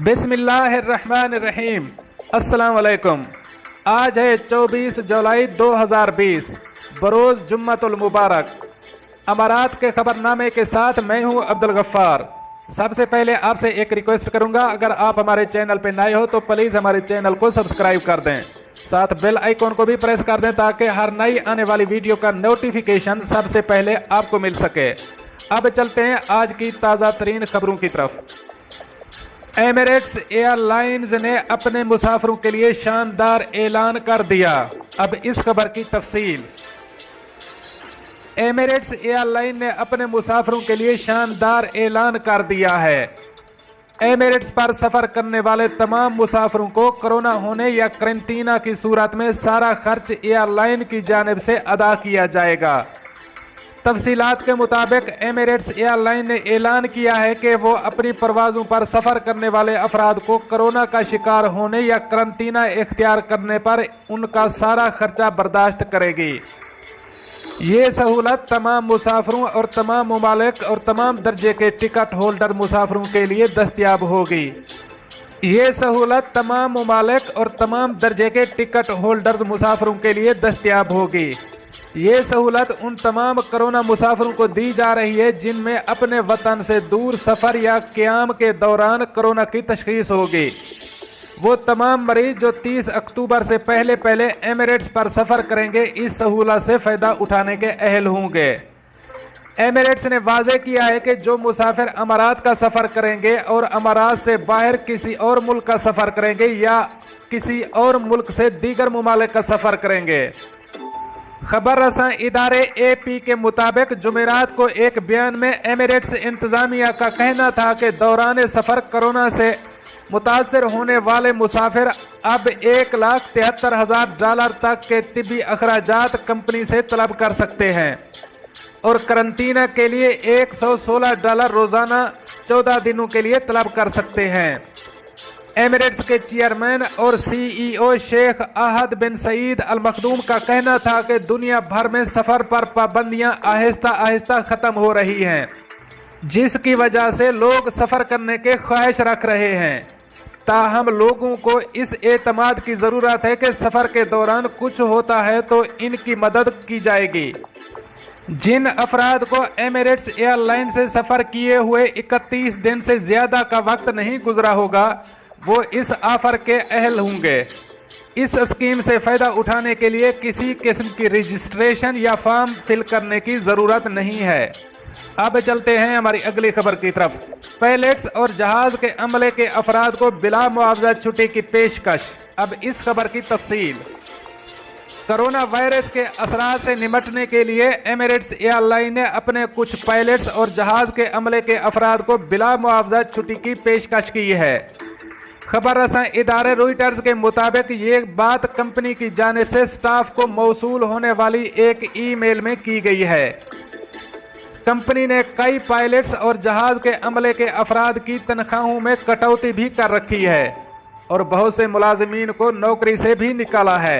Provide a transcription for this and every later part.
बिस्मिल्लाहिर्रहमानिर्रहीम। अस्सलाम वालेकुम। आज है 24 जुलाई 2020 बरोज़ जुम्मतुल मुबारक। अमारात के खबरनामे के साथ मैं हूं अब्दुल गफ्फार। सबसे पहले आपसे एक रिक्वेस्ट करूंगा, अगर आप हमारे चैनल पे नए हो तो प्लीज़ हमारे चैनल को सब्सक्राइब कर दें, साथ बेल आइकॉन को भी प्रेस कर दें ताकि हर नई आने वाली वीडियो का नोटिफिकेशन सबसे पहले आपको मिल सके। अब चलते हैं आज की ताज़ा तरीन खबरों की तरफ। एमिरेट्स एयरलाइंस ने अपने मुसाफिरों के लिए शानदार ऐलान कर दिया। अब इस खबर की तफसील। एमिरेट्स एयरलाइन ने अपने मुसाफिरों के लिए शानदार ऐलान कर दिया है। एमिरेट्स पर सफर करने वाले तमाम मुसाफिरों को कोरोना होने या क्वारंटीना की सूरत में सारा खर्च एयरलाइन की जानिब से अदा किया जाएगा। तफसीलात के मुताबिक एमिरेट्स एयरलाइन ने ऐलान किया है कि वो अपनी परवाज़ों पर सफ़र करने वाले अफराद को कोरोना का शिकार होने या क्वारंटीना इख्तियार करने पर उनका सारा खर्चा बर्दाश्त करेगी। ये सहूलत तमाम मुसाफिरों और तमाम ममालिक और तमाम दर्जे के टिकट होल्डर मुसाफिरों के लिए दस्तयाब होगी। ये सहूलत तमाम ममालिक और तमाम दर्जे के टिकट होल्डर मुसाफिरों के लिए दस्तयाब होगी। ये सहूलत उन तमाम कोरोना मुसाफिरों को दी जा रही है जिनमें अपने वतन से दूर सफ़र या क़याम के दौरान कोरोना की तशख़ीस होगी। वो तमाम मरीज जो 30 अक्टूबर से पहले पहले एमिरेट्स पर सफ़र करेंगे इस सहूलत से फ़ायदा उठाने के अहल होंगे। एमिरेट्स ने वाज़ेह किया है कि जो मुसाफिर अमारात का सफ़र करेंगे और अमारात से बाहर किसी और मुल्क का सफ़र करेंगे या किसी और मुल्क से दीगर ममालिक का सफ़र करेंगे। खबर रसां इदारे AP के मुताबिक जुमेरात को एक बयान में एमिरेट्स इंतजामिया का कहना था कि दौरान सफ़र कोरोना से मुतासर होने वाले मुसाफिर अब $1,73,000 तक के तिब्बी अखराजात कंपनी से तलब कर सकते हैं और क्वारंटीना के लिए $116 रोज़ाना 14 दिनों के लिए तलब कर सकते हैं। एमिरेट्स के चेयरमैन और CEO शेख अहद बिन सईद अल मखदूम का कहना था कि दुनिया भर में सफ़र पर पाबंदियां आहिस्ता आहिस्ता ख़त्म हो रही हैं, जिसकी वजह से लोग सफ़र करने के ख्वाहिश रख रहे हैं। ताहम लोगों को इस एतमाद की ज़रूरत है कि सफ़र के दौरान कुछ होता है तो इनकी मदद की जाएगी। जिन अफराद को एमिरेट्स एयरलाइन से सफ़र किए हुए 31 दिन से ज़्यादा का वक्त नहीं गुजरा होगा वो इस ऑफर के अहल होंगे। इस स्कीम से फ़ायदा उठाने के लिए किसी किस्म की रजिस्ट्रेशन या फॉर्म फिल करने की ज़रूरत नहीं है। अब चलते हैं हमारी अगली खबर की तरफ। पायलट्स और जहाज़ के अमले के अफराद को बिला मुआवजा छुट्टी की पेशकश। अब इस खबर की तफसील। कोरोना वायरस के असरात से निमटने के लिए एमिरेट्स एयरलाइन ने अपने कुछ पायलट्स और जहाज़ के अमले के अफराद को बिला मुआवजा छुट्टी की पेशकश की है। खबर रसां इदारे रॉयटर्स के मुताबिक ये बात कंपनी की जानिब से स्टाफ को मौसूल होने वाली एक ईमेल में की गई है। कंपनी ने कई पायलट्स और जहाज के अमले के अफराद की तनख्वाहों में कटौती भी कर रखी है और बहुत से मुलाजिमीन को नौकरी से भी निकाला है।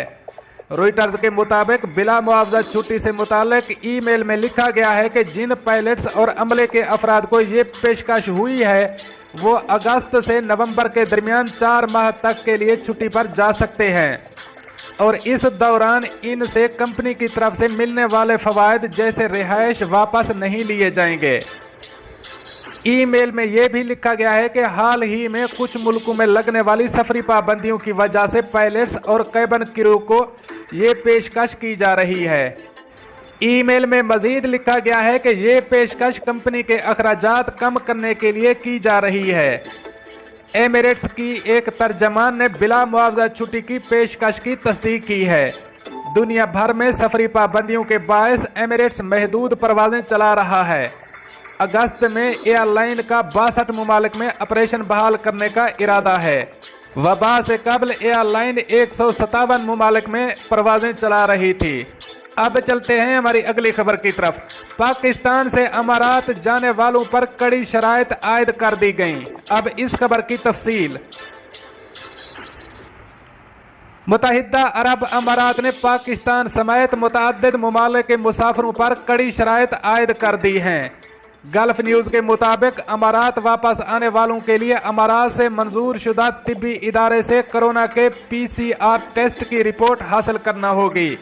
रॉयटर्स के मुताबिक बिला मुआवजा छुट्टी से मुतालिक ईमेल में लिखा गया है कि जिन पायलट्स और अमले के अफराद को ये पेशकश हुई है वो अगस्त से नवंबर के दरमियान 4 माह तक के लिए छुट्टी पर जा सकते हैं और इस दौरान इनसे कंपनी की तरफ से मिलने वाले फवायद जैसे रिहाइश वापस नहीं लिए जाएंगे। ईमेल में यह भी लिखा गया है कि हाल ही में कुछ मुल्कों में लगने वाली सफरी पाबंदियों की वजह से पायलट्स और कैबिन क्रू को ये पेशकश की जा रही है। ईमेल में मजीद लिखा गया है कि ये पेशकश कंपनी के अखराजात कम करने के लिए की जा रही है। एमिरेट्स की एक तर्जमान ने बिला मुआवजा छुट्टी की पेशकश की तस्दीक की है। दुनिया भर में सफरी पाबंदियों के बायस एमिरेट्स महदूद परवाजें चला रहा है। अगस्त में एयरलाइन का 62 ममालिक में ऑपरेशन बहाल करने का इरादा है। वबा से कबल एयरलाइन 157 ममालिक में परवाजें चला रही थी। अब चलते हैं हमारी अगली खबर की तरफ। पाकिस्तान से अमारात जाने वालों पर कड़ी शराइत आयद कर दी गईं। अब इस खबर की तफसील। मुत्तहिदा अरब अमारात ने पाकिस्तान समेत मुतअद्दिद ममालिक के मुसाफिरों पर कड़ी शराइत आयद कर दी हैं। गल्फ न्यूज़ के मुताबिक अमारात वापस आने वालों के लिए अमारात से मंजूर शुदा तिब्बी इदारे से कोरोना के PCR टेस्ट की रिपोर्ट हासिल करना होगी।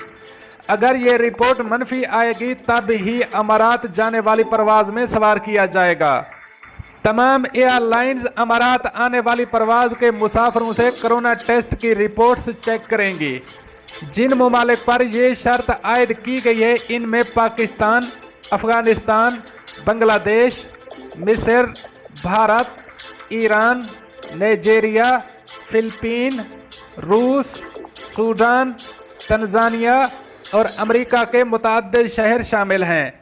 अगर ये रिपोर्ट मनफी आएगी तब ही अमारात जाने वाली परवाज में सवार किया जाएगा। तमाम एयरलाइंस अमारात आने वाली परवाज के मुसाफिरों से कोरोना टेस्ट की रिपोर्ट्स चेक करेंगी। जिन ममालिक पर यह शर्त आयद की गई है इनमें पाकिस्तान, अफगानिस्तान, बांग्लादेश, मिस्र, भारत, ईरान, नाइजीरिया, फिलिपीन, रूस, सूडान, तंजानिया और अमेरिका के मुतअद्दिद शहर शामिल हैं।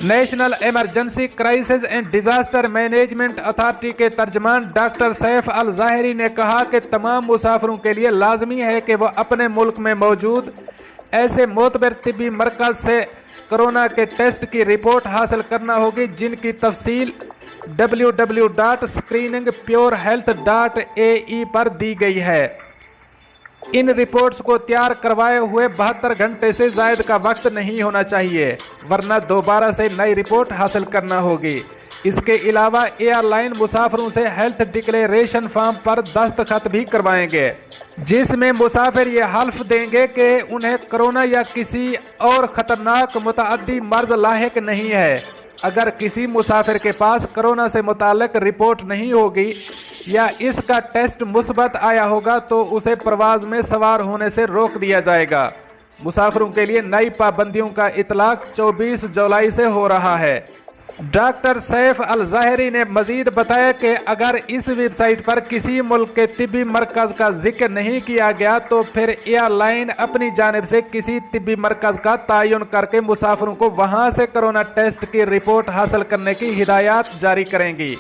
National emergency crisis and disaster management authority के तर्जमान डॉक्टर सैफ अल ज़ाहिरी ने कहा कि तमाम मुसाफिरों के लिए लाजमी है कि वह अपने मुल्क में मौजूद ऐसे मोतबर तिब्बी मरकज से कोरोना के टेस्ट की रिपोर्ट हासिल करना होगी जिनकी तफसील www.screeningpurehealth.ae पर दी गई है। इन रिपोर्ट्स को तैयार करवाए हुए 72 घंटे से जायद का वक्त नहीं होना चाहिए, वरना दोबारा से नई रिपोर्ट हासिल करना होगी। इसके अलावा एयरलाइन मुसाफिरों से हेल्थ डिक्लेरेशन फॉर्म पर दस्तखत भी करवाएंगे, जिसमें मुसाफिर ये हल्फ देंगे कि उन्हें कोरोना या किसी और खतरनाक मुतअद्दी मर्ज लाहिक नहीं है। अगर किसी मुसाफिर के पास कोरोना से मुतालिक रिपोर्ट नहीं होगी या इसका टेस्ट मुस्बत आया होगा तो उसे प्रवाज में सवार होने से रोक दिया जाएगा। मुसाफिरों के लिए नई पाबंदियों का इतलाक 24 जुलाई से हो रहा है। डॉक्टर सैफ अल ज़ाहिरी ने मजीद बताया कि अगर इस वेबसाइट पर किसी मुल्क के तिब्बी मरकज का जिक्र नहीं किया गया तो फिर एयरलाइन अपनी जानिब से किसी तिब्बी मरकज का तयन करके मुसाफिरों को वहां से कोरोना टेस्ट की रिपोर्ट हासिल करने की हिदायत जारी करेंगी।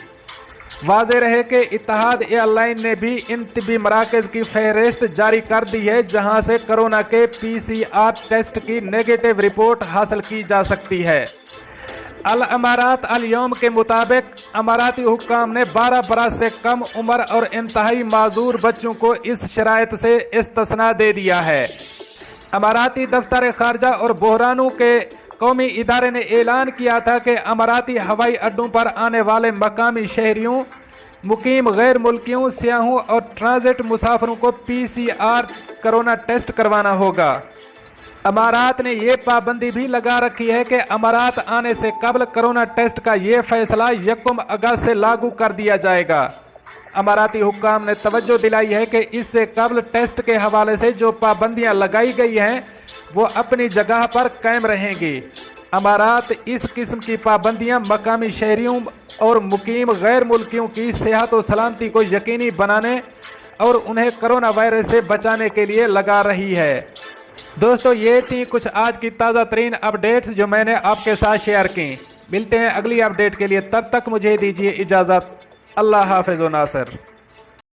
वाज़ेह रहे कि इत्तेहाद एयरलाइन ने भी इन तिब्बी मराकज़ की फहरिस्त जारी कर दी है जहां से कोरोना के PCR टेस्ट की नेगेटिव रिपोर्ट हासिल की जा सकती है। अल अमारात अल यौम के मुताबिक अमाराती हुक्काम ने 12 बरस से कम उम्र और इंतहाई माजूर बच्चों को इस शराइत से इस्तिस्ना दे दिया है। अमाराती दफ्तर खारजा और बहरानों के कौमी इदारे ने ऐलान किया था कि अमाराती हवाई अड्डों पर आने वाले मकामी शहरियों, मुकीम गैर मुल्कियों, सियाहों और ट्रांजिट मुसाफिरों को PCR कोरोना टेस्ट करवाना होगा। अमारात ने यह पाबंदी भी लगा रखी है कि अमारात आने से कबल कोरोना टेस्ट का यह फैसला 1 अगस्त से लागू कर दिया जाएगा। अमाराती हुक्काम ने तवज्जो दिलाई है कि इससे कबल टेस्ट के हवाले से जो पाबंदियां लगाई गई हैं वो अपनी जगह पर कायम रहेंगी। अमारात इस किस्म की पाबंदियां मकामी शहरियों और मुकीम गैर मुल्कियों की सेहत और सलामती को यकीनी बनाने और उन्हें कोरोना वायरस से बचाने के लिए लगा रही है। दोस्तों, ये थी कुछ आज की ताज़ा तरीन अपडेट्स जो मैंने आपके साथ शेयर की। मिलते हैं अगली अपडेट के लिए, तब तक मुझे दीजिए इजाज़त। अल्लाह हाफ़िज़ व नासिर।